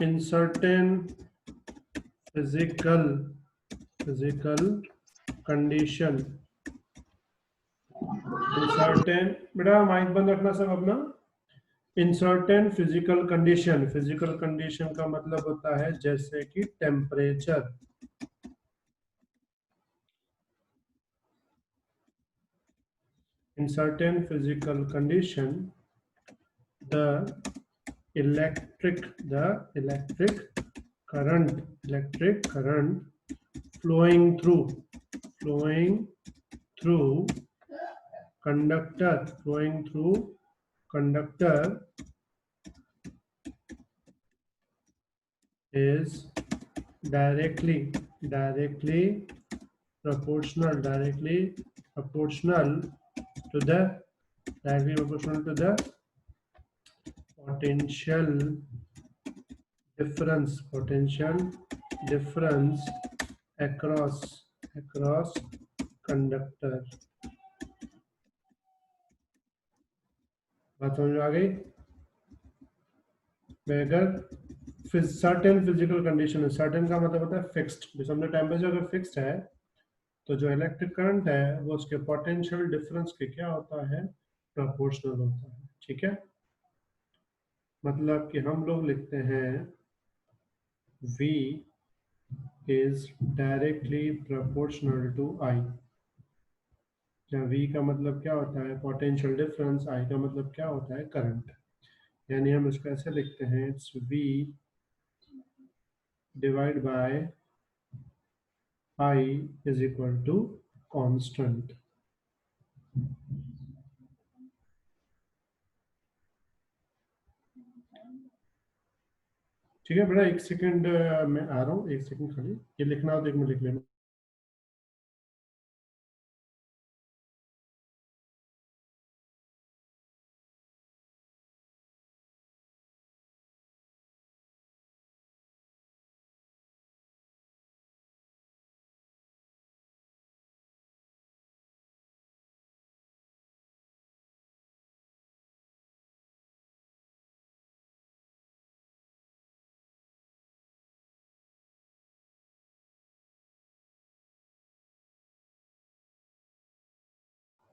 In certain physical condition, in certain, बेटा mic बंद रखना सब अपना। In certain physical condition, physical condition का मतलब होता है जैसे कि temperature. In certain physical condition, the electric current flowing through conductor is directly proportional to the potential difference across conductor। बात समझ में आ गई? अगर सर्टेन फिजिकल कंडीशन है, सर्टेन का मतलब होता है फिक्स्ड। जैसे हमने टेम्परेचर अगर फिक्स्ड है तो जो इलेक्ट्रिक करंट है वो उसके पोटेंशियल डिफरेंस के क्या होता है, प्रोपोर्शनल होता है। ठीक है, मतलब कि हम लोग लिखते हैं V is directly proportional to I। जहाँ V का मतलब क्या होता है, पोटेंशियल डिफरेंस, I का मतलब क्या होता है, करंट। यानी हम इसको ऐसे लिखते हैं, it's V divide by I is equal to constant। ठीक है बेटा, एक सेकंड मैं आ रहा हूँ, एक सेकंड खाली, ये लिखना हो तो एक मिनट लिख लेना।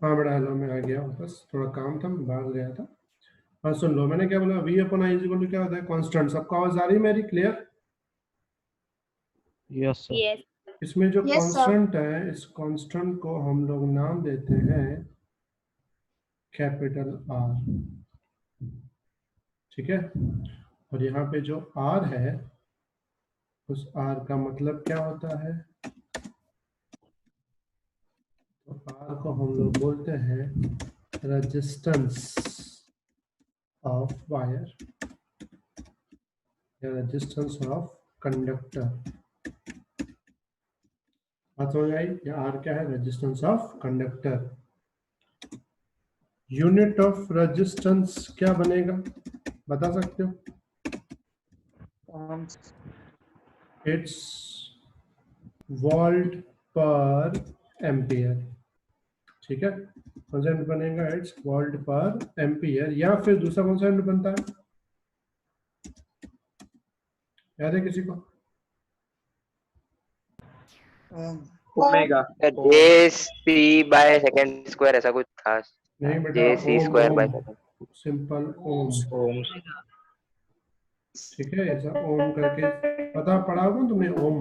हाँ बेटा हेलो, मैं आ गया वापस, थोड़ा काम था, मैं बाहर गया था। हाँ सुन लो, मैंने क्या बोला, V अपन I इक्वल टू क्या होता है, कांस्टेंट। सबको आवाज आ रही है मेरी, क्लियर? Yes sir. Yes. इसमें जो Yes, sir. कांस्टेंट है, इस कांस्टेंट को हम लोग नाम देते हैं कैपिटल R। ठीक है, और यहाँ पे जो R है, उस R का मतलब क्या होता है, तो R को हम लोग बोलते हैं रेजिस्टेंस ऑफ वायर या रेजिस्टेंस ऑफ कंडक्टर। बात समझ आई? या R क्या है, resistance of conductor. Unit of resistance क्या बनेगा, बता सकते हो? इट्स वोल्ट पर एम्पियर। ठीक है, कौन सा यूनिट बनेगा, इट्स वोल्ट पर एम्पियर। या फिर दूसरा कौन सा यूनिट बनता है, याद है किसी को? Omega. JC by second square, ऐसा कुछ था। नहीं बेटा, JC square by second. Simple ohm. Ohm. ठीक है, ऐसा ओम करके पता पढ़ा होगा तुमने, ओम।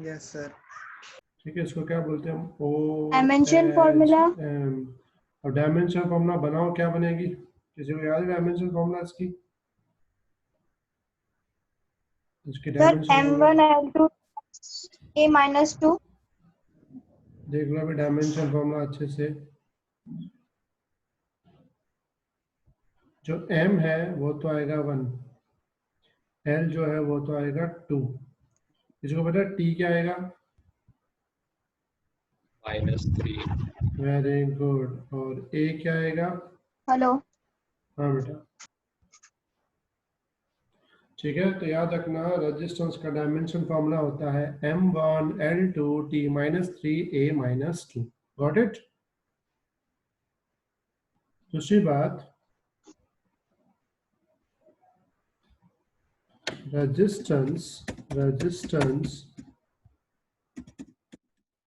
Yes sir. ठीक है, इसको क्या बोलते हैं हम, ओ Dimension formula? अब डायमेंशन फॉर्मूला बनाओ, क्या बनेगी, किसी को याद है डायमेंशन फॉर्मूला इसकी? इसकी Sir, dimension M1 L2 A minus 2. देख लो अभी डायमेंशन फॉर्मूला अच्छे से। जो m है वो तो आएगा 1, l जो है वो तो आएगा 2। इसको पता है t क्या आएगा, -3। Very good. और a क्या आएगा? Hello. हाँ बेटा, ठीक है, तो याद रखना रेजिस्टेंस का डायमेंशन फॉर्मूला होता है M1 L2 T-3 A-2। Got it? दूसरी बात, resistance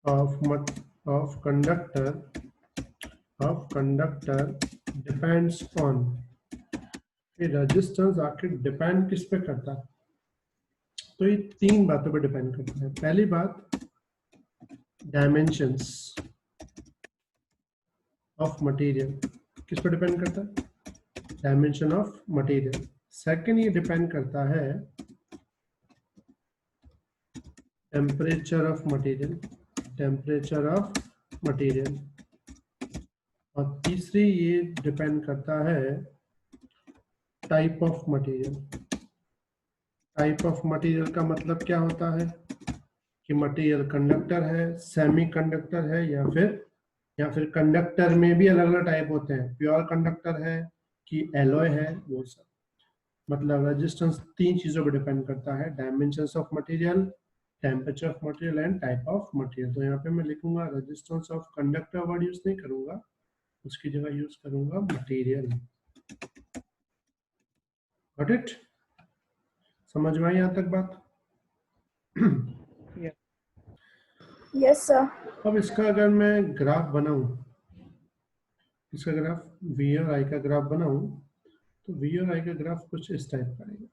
of conductor depends on, ये रेजिस्टेंस आखिर डिपेंड किस पे करता है? तो ये तीन बातों पे डिपेंड करता है। पहली बात, डायमेंशंस ऑफ मटेरियल, किस पे डिपेंड करता है? Dimension of material. सेकंड, ये डिपेंड करता है टेम्परेचर ऑफ मटेरियल, और तीसरी ये डिपेंड करता है type of material. Type of material का मतलब क्या होता है कि मटेरियल कंडक्टर है, सेमी कंडक्टर है, या फिर कंडक्टर में भी अलग अलग टाइप होते हैं, प्योर कंडक्टर है कि एलॉय है, वो सब। मतलब रेजिस्टेंस तीन चीजों पर डिपेंड करता है, dimensions of material, temperature of material and type of material. तो यहाँ पे मैं लिखूंगा resistance of conductor, word use नहीं करूंगा, उसकी जगह यूज करूंगा मटेरियल। Got it? समझ में आई यहाँ तक बात? Yes sir. अब इसका अगर मैं ग्राफ बनाऊं, इसका ग्राफ वी और आई का ग्राफ बनाऊं, तो वी और आई का ग्राफ कुछ इस टाइप का रहेगा।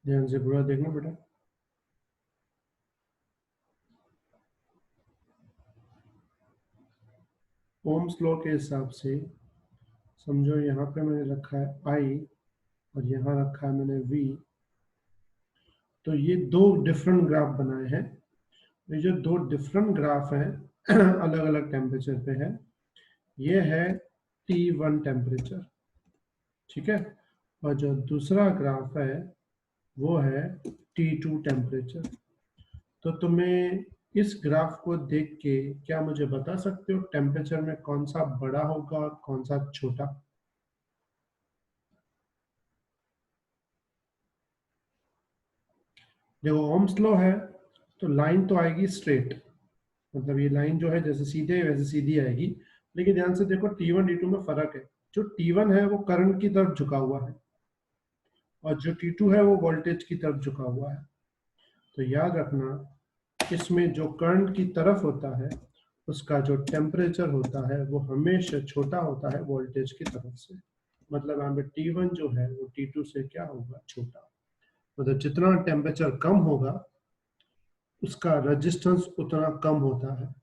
ध्यान से पूरा देखना बेटा। ओम्स लॉ के हिसाब से समझो, यहाँ पे मैंने रखा है आई और यहाँ रखा है मैंने वी, तो ये दो डिफरेंट ग्राफ बनाए हैं। ये जो दो डिफरेंट ग्राफ हैं अलग अलग टेम्परेचर पे है, ये है T1 टेम्परेचर, ठीक है, और जो दूसरा ग्राफ है वो है T2 टेम्परेचर। तो तुम्हें इस ग्राफ को देख के क्या मुझे बता सकते हो टेम्परेचर में कौन सा बड़ा होगा और कौन सा छोटा? देखो ओम्स लॉ है तो लाइन तो आएगी स्ट्रेट, मतलब ये लाइन जो है जैसे सीधे है वैसे सीधी आएगी। लेकिन ध्यान से देखो T1 T2 में फर्क है। जो T1 है वो करंट की तरफ झुका हुआ है और जो T2 है वो वोल्टेज की तरफ झुका हुआ है। तो याद रखना, इसमें जो करंट की तरफ होता है उसका जो टेम्परेचर होता है वो हमेशा छोटा होता है वोल्टेज की तरफ से। मतलब यहाँ पे T1 जो है वो T2 से क्या होगा? छोटा। मतलब जितना टेम्परेचर कम होगा उसका रेजिस्टेंस उतना कम होता है।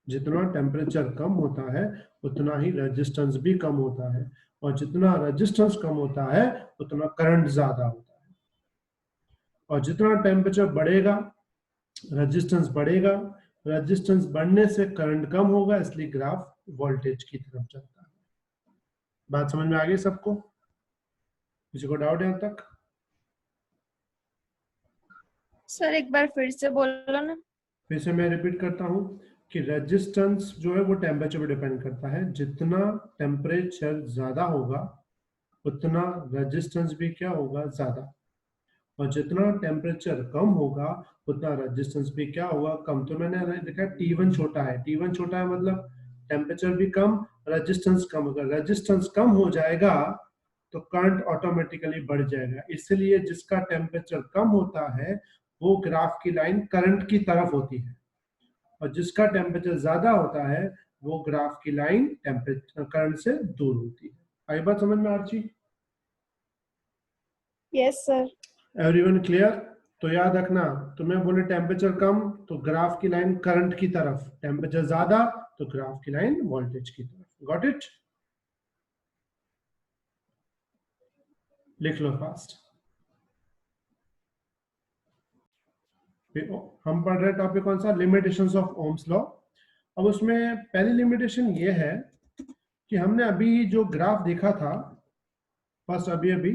जितना टेम्परेचर कम होता है उतना ही रेजिस्टेंस भी कम होता है, और जितना रेजिस्टेंस कम होता है उतना करंट ज्यादा होता है। और जितना टेम्परेचर बढ़ेगा रेजिस्टेंस बढ़ेगा, रेजिस्टेंस बढ़ने से करंट कम होगा, इसलिए ग्राफ वोल्टेज की तरफ जाता है। बात समझ में आ गई सबको? किसी को डाउट है यहाँ तक? सर एक बार फिर से बोलो ना। फिर से मैं रिपीट करता हूँ कि रेजिस्टेंस जो है वो टेम्परेचर पर डिपेंड करता है। जितना टेम्परेचर ज्यादा होगा उतना रेजिस्टेंस भी क्या होगा? ज्यादा। और जितना टेम्परेचर कम होगा उतना रेजिस्टेंस भी क्या होगा? कम। तो मैंने देखा T1 छोटा है, T1 छोटा है मतलब टेम्परेचर भी कम, रेजिस्टेंस कम। अगर रेजिस्टेंस कम हो जाएगा तो करंट ऑटोमेटिकली बढ़ जाएगा। इसलिए जिसका टेम्परेचर कम होता है वो ग्राफ की लाइन करंट की तरफ होती है, और जिसका टेम्परेचर ज्यादा होता है वो ग्राफ की लाइन टेम्परेचर करंट से दूर होती है। आई बात समझ में Archi? Yes sir. Everyone clear? तो याद रखना, तुम्हें बोले टेम्परेचर कम तो ग्राफ की लाइन करंट की तरफ, टेम्परेचर ज्यादा तो ग्राफ की लाइन वोल्टेज की तरफ। Got it? लिख लो फास्ट। हम पढ़ रहे टॉपिक कौन सा? Limitations of Ohm's law. अब उसमें पहली लिमिटेशन ये है कि हमने अभी जो ग्राफ देखा था फर्स्ट अभी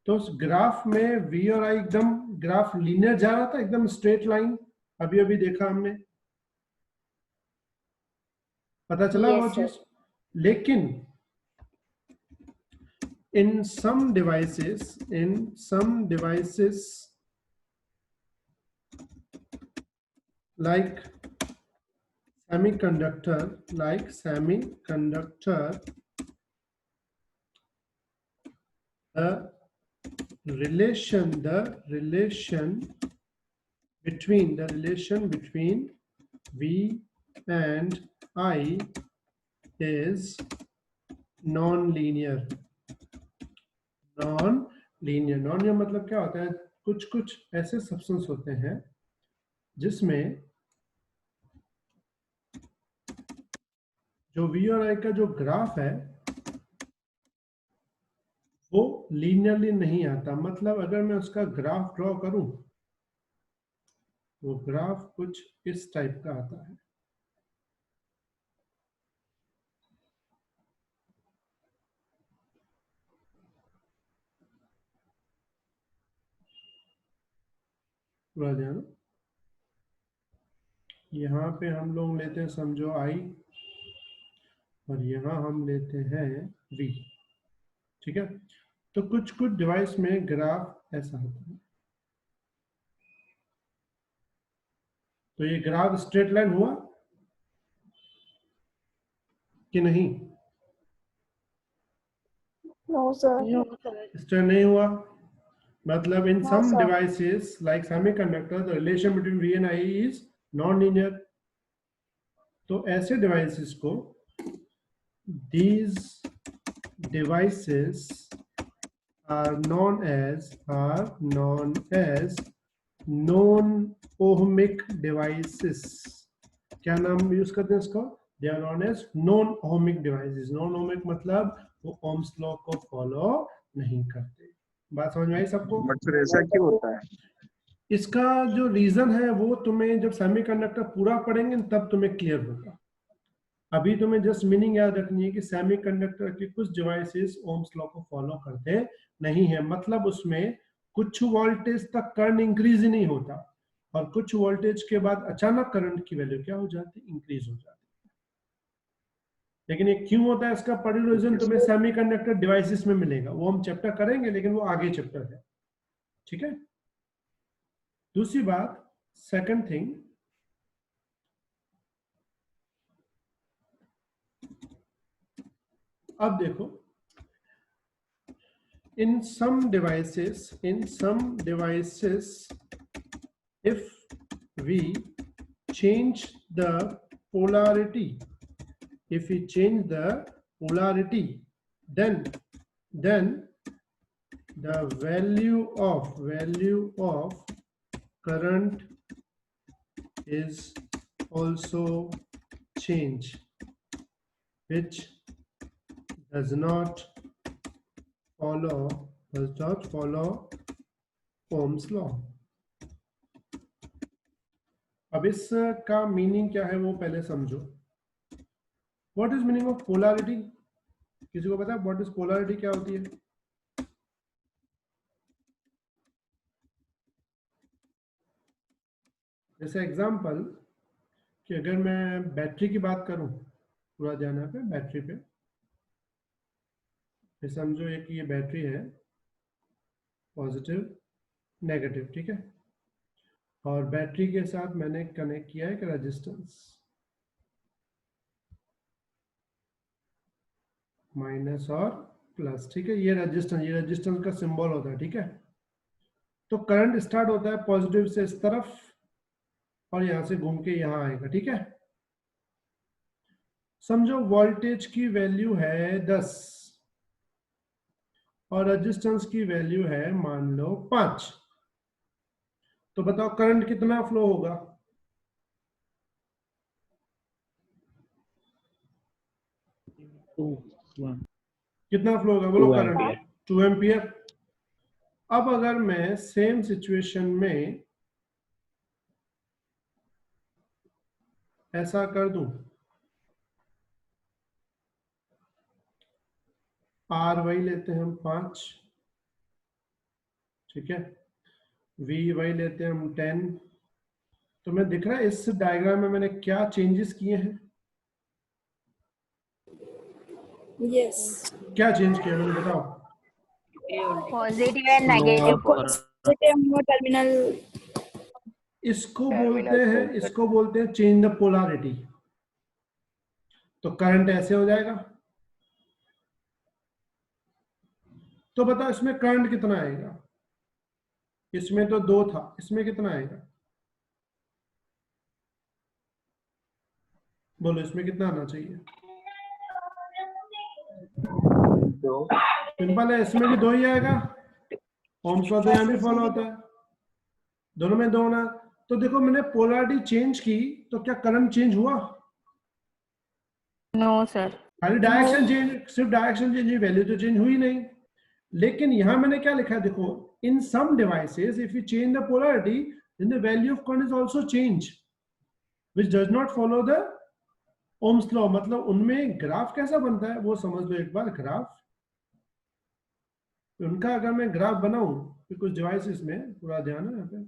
तो उस ग्राफ में v और i एकदम ग्राफ लीनियर जा रहा था, एकदम स्ट्रेट लाइन। अभी देखा हमने, पता चला वो चीज। लेकिन in some devices like semiconductor, the relation between v and I is non-linear। Non मतलब क्या होता है, कुछ ऐसे सब्सटेंस होते हैं जिसमें जो v और I का जो ग्राफ है वो लीनियरली नहीं आता। मतलब अगर मैं उसका ग्राफ ड्रॉ करूं, वो ग्राफ कुछ इस टाइप का आता है। पूरा ध्यान, यहाँ पे हम लोग लेते हैं समझो I और यहाँ हम लेते हैं V, ठीक है। तो कुछ डिवाइस में ग्राफ ऐसा होता है। तो ये ग्राफ स्ट्रेट लाइन हुआ कि नहीं? No sir. स्ट्रेट नहीं हुआ। मतलब in No, some sir. devices like semiconductor the relation between V and I is non-linear। तो ऐसे डिवाइसेस को these devices are known as non-ohmic devices। क्या नाम यूज करते हैं इसको? They are known as non-ohmic devices। non-ohmic मतलब वो ओम्स लॉ को फॉलो नहीं करते। बात समझ में आई सबको? बट फिर ऐसा क्यों होता है? इसका जो रीजन है वो तुम्हें जब सेमीकंडक्टर पूरा पढ़ेंगे तब तुम्हें क्लियर होगा। अभी तुम्हें जस्ट मीनिंग याद रखनी है कि सेमीकंडक्टर के कुछ डिवाइसेस ओम्स लॉ को फॉलो करते नहीं है। मतलब उसमें कुछ वोल्टेज तक करंट इंक्रीज ही नहीं होता और कुछ वोल्टेज के बाद अचानक करंट की वैल्यू क्या हो जाती है? इंक्रीज हो जाती है। लेकिन ये क्यों होता है, इसका पर्टिकुलर रीजन तुम्हें सेमीकंडक्टर डिवाइसेस में मिलेगा, वो हम चैप्टर करेंगे, लेकिन वो आगे चैप्टर है, ठीक है। दूसरी बात, सेकंड थिंग, अब देखो, in some devices if we change the polarity, then the value of current is also change, which does not follow Ohm's law। अब इसका मीनिंग क्या है वो पहले समझो। What is meaning of polarity? किसी को पता है व्हाट इज पोलैरिटी क्या होती है? जैसे एग्जांपल कि अगर मैं बैटरी की बात करूं, पूरा ध्यान है पे बैटरी पे, फिर समझो एक ये बैटरी है, पॉजिटिव नेगेटिव, ठीक है। और बैटरी के साथ मैंने कनेक्ट किया है एक रेजिस्टेंस, माइनस और प्लस, ठीक है। ये रेजिस्टेंस का सिंबल होता है, ठीक है। तो करंट स्टार्ट होता है पॉजिटिव से इस तरफ और यहां से घूम के यहां आएगा, ठीक है। समझो वोल्टेज की वैल्यू है 10 और रेजिस्टेंस की वैल्यू है मान लो 5। तो बताओ करंट कितना फ्लो होगा? कितना फ्लो होगा बोलो? Current 2 ampere. अब अगर मैं सेम सिचुएशन में ऐसा कर दूं, R वही लेते हैं हम 5, ठीक है, V वही लेते हैं हम 10। तो मैं दिख रहा है इस डायग्राम में मैंने क्या चेंजेस किए हैं? यस। क्या चेंज किया मैंने, बताओ। Positive and negative pole. Positive terminal. इसको टर्मिनल बोलते हैं, चेंज कर। इसको बोलते हैं चेंज द पोलैरिटी। तो करंट ऐसे हो जाएगा। तो बताओ इसमें करंट कितना आएगा? इसमें तो 2 था, इसमें कितना आएगा? बोलो इसमें कितना आना चाहिए? दो। सिंपल है, इसमें भी 2 ही आएगा। ओम्स लॉ तो यहाँ भी फॉलो होता है, दोनों में 2 होना। तो देखो मैंने पोलैरिटी चेंज की, तो क्या करंट चेंज हुआ? No sir. खाली डायरेक्शन चेंज, सिर्फ डायरेक्शन चेंज हुई, वैल्यू तो चेंज हुई नहीं। लेकिन यहां मैंने क्या लिखा है देखो, in some devices if you change the polarity then the value of current is also change which does not follow the Ohm's law. मतलब उनमें ग्राफ कैसा बनता है वो समझ लो एक बार। ग्राफ उनका अगर मैं ग्राफ बनाऊं, तो कुछ डिवाइसेस में पूरा ध्यान है यहाँ पे,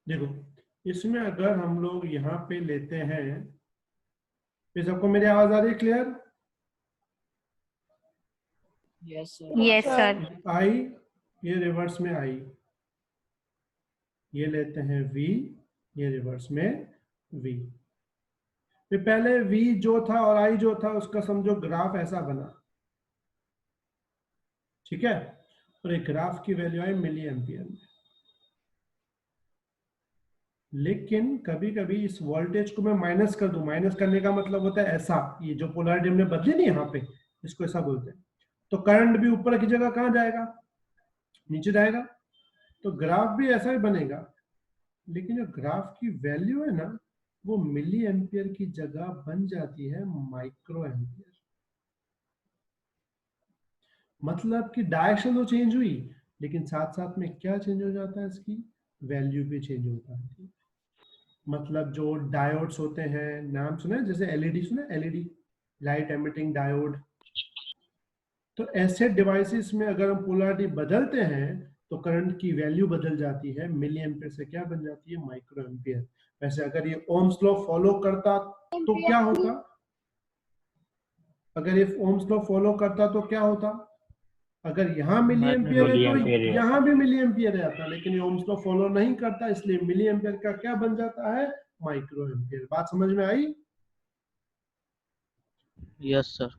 देखो इसमें अगर हम लोग यहाँ पे लेते हैं, ये सबको मेरी आवाज आ रही है क्लियर? Yes sir. आई, ये रिवर्स में आई, ये लेते हैं V, ये रिवर्स में V। ये पहले V जो था और I जो था उसका समझो ग्राफ ऐसा बना, ठीक है, और एक ग्राफ की वैल्यू आई मिली एम्पियर में। लेकिन कभी कभी इस वोल्टेज को मैं माइनस कर दूं, माइनस करने का मतलब होता है ऐसा, ये जो पोलैरिटी हमने बदली नहीं यहाँ पे, इसको ऐसा बोलते हैं। तो करंट भी ऊपर की जगह कहाँ जाएगा? नीचे जाएगा। तो ग्राफ भी ऐसा ही बनेगा, लेकिन जो ग्राफ की वैल्यू है ना, वो मिली एम्पियर की जगह बन जाती है माइक्रो एम्पियर। मतलब कि डायरेक्शन तो चेंज हुई, लेकिन साथ साथ में क्या चेंज हो जाता है, इसकी वैल्यू भी चेंज हो जाती है। मतलब जो डायोड्स होते हैं, नाम सुना है जैसे एलईडी, सुना है एलईडी, लाइट एमिटिंग डायोड। तो ऐसे डिवाइसेस में अगर हम पोलैरिटी बदलते हैं तो करंट की वैल्यू बदल जाती है, मिली एम्पियर से क्या बन जाती है, माइक्रो एम्पियर। वैसे अगर ये ओम्स लॉ फॉलो करता तो क्या होता? अगर ये ओम्स लॉ फॉलो करता तो क्या होता? अगर यहाँ मिली एम्पियर है तो यहाँ भी मिली एम्पियर आता, लेकिन ये ओम्स लॉ फॉलो नहीं करता, इसलिए मिली एम्पियर का क्या बन जाता है, माइक्रो एम्पियर। बात समझ में आई? Yes sir.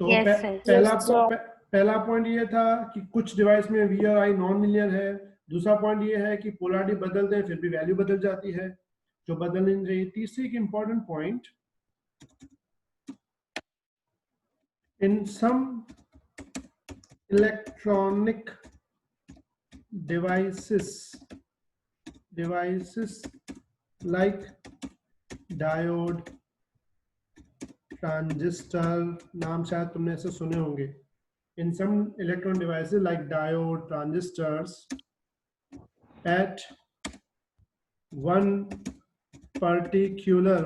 तो Yes, sir. पहला पॉइंट ये था कि कुछ डिवाइस में V और I नॉन लीनियर है। दूसरा पॉइंट ये है कि पोलैरिटी बदलते हैं फिर भी वैल्यू बदल जाती है, जो बदल नहीं रही। तीसरी एक important point, in some electronic devices like diode, transistor, नाम शायद तुमने ऐसे सुने होंगे। In some electron devices like diode, transistors, at one particular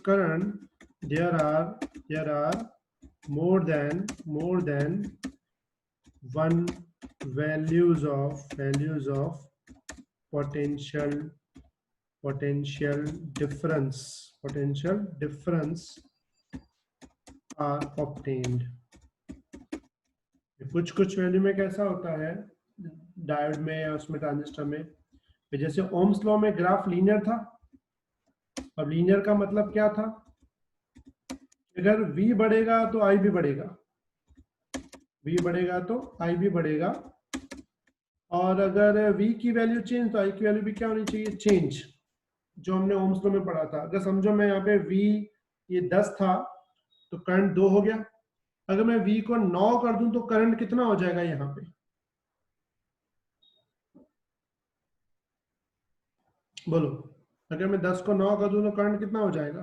current, there are more than one values of potential difference are obtained। कुछ value में कैसा होता है डायोड में या उसमें ट्रांजिस्टर में, जैसे ओम्स लॉ में ग्राफ लीनियर था। अब लीनियर का मतलब क्या था? अगर V बढ़ेगा तो I भी बढ़ेगा, V बढ़ेगा तो I भी बढ़ेगा, और अगर V की वैल्यू चेंज तो I की वैल्यू भी क्या होनी चाहिए, चेंज, जो हमने ओम्स लॉ में पढ़ा था। अगर समझो मैं यहाँ पे V ये 10 था तो करंट 2 हो गया। अगर मैं V को 9 कर दूं तो करंट कितना हो जाएगा यहाँ पे, बोलो, अगर मैं 10 को 9 कर दूं तो करंट कितना हो जाएगा?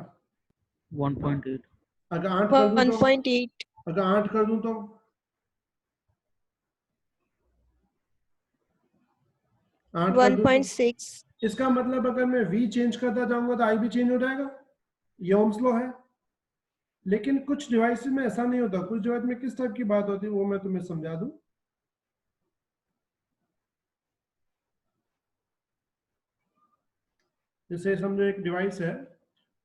1.8 अगर 8 कर दूं तो? 1.8 अगर 8 कर दूं तो? 8 कर दूं तो? 1.6 इसका मतलब अगर मैं V चेंज करता जाऊंगा तो I भी चेंज हो जाएगा, ये ओम्स लॉ है। लेकिन कुछ डिवाइस में ऐसा नहीं होता, कुछ डिवाइस में किस टाइप की बात होती है वो मैं तुम्हें समझा दूं। जैसे समझो एक डिवाइस है,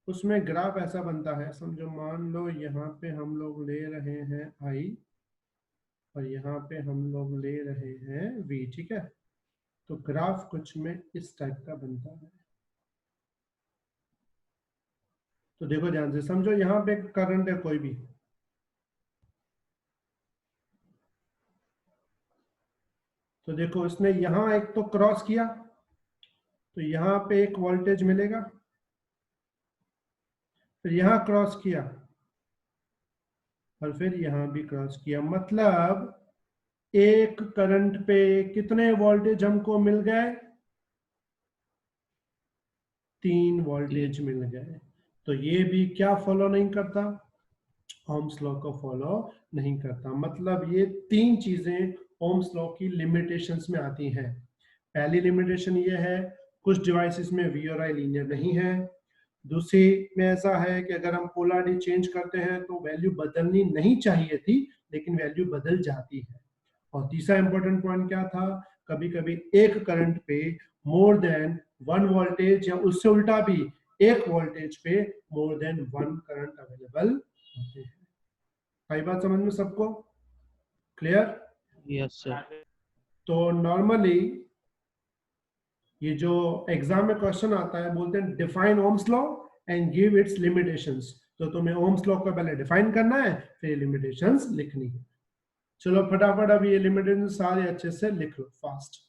उसमें ग्राफ ऐसा बनता है, समझो मान लो यहाँ पे हम लोग ले रहे हैं I और यहाँ पे हम लोग ले रहे हैं V, ठीक है? तो ग्राफ कुछ में इस टाइप का बनता है। तो देखो ध्यान से समझो, यहाँ पे करंट है कोई भी, तो देखो इसने यहाँ एक तो क्रॉस किया, तो यहाँ पे एक वोल्टेज मिलेगा, फिर यहाँ क्रॉस किया और फिर यहाँ भी क्रॉस किया, मतलब एक करंट पे कितने वोल्टेज हमको मिल गए? 3 वोल्टेज मिल गए। तो ये भी क्या फॉलो नहीं करता? ओम्स लॉ को फॉलो नहीं करता। मतलब ये 3 चीजें ओम्स लॉ की लिमिटेशंस में आती हैं। पहली लिमिटेशन ये है, कुछ डिवाइसेस में V और I लीनियर नहीं है। दूसरी में ऐसा है कि अगर हम पोलैरिटी चेंज करते हैं तो वैल्यू बदलनी नहीं चाहिए थी, लेकिन वैल्यू बदल जाती है। और तीसरा इंपॉर्टेंट पॉइंट क्या था, कभी कभी एक करंट पे मोर देन 1 वोल्टेज या उससे उल्टा भी एक वोल्टेज पे मोर देन 1 करंट अवेलेबल होते हैं। आई बात समझ में सबको? क्लियर? Yes sir. तो नॉर्मली ये जो एग्जाम में क्वेश्चन आता है, बोलते हैं define Ohm's law and give its limitations. तो तुम्हें ओम्स लॉ को पहले डिफाइन करना है, फिर लिमिटेशंस लिखनी है। चलो फटाफट अभी ये लिमिटेशंस सारे अच्छे से लिख लो फास्ट।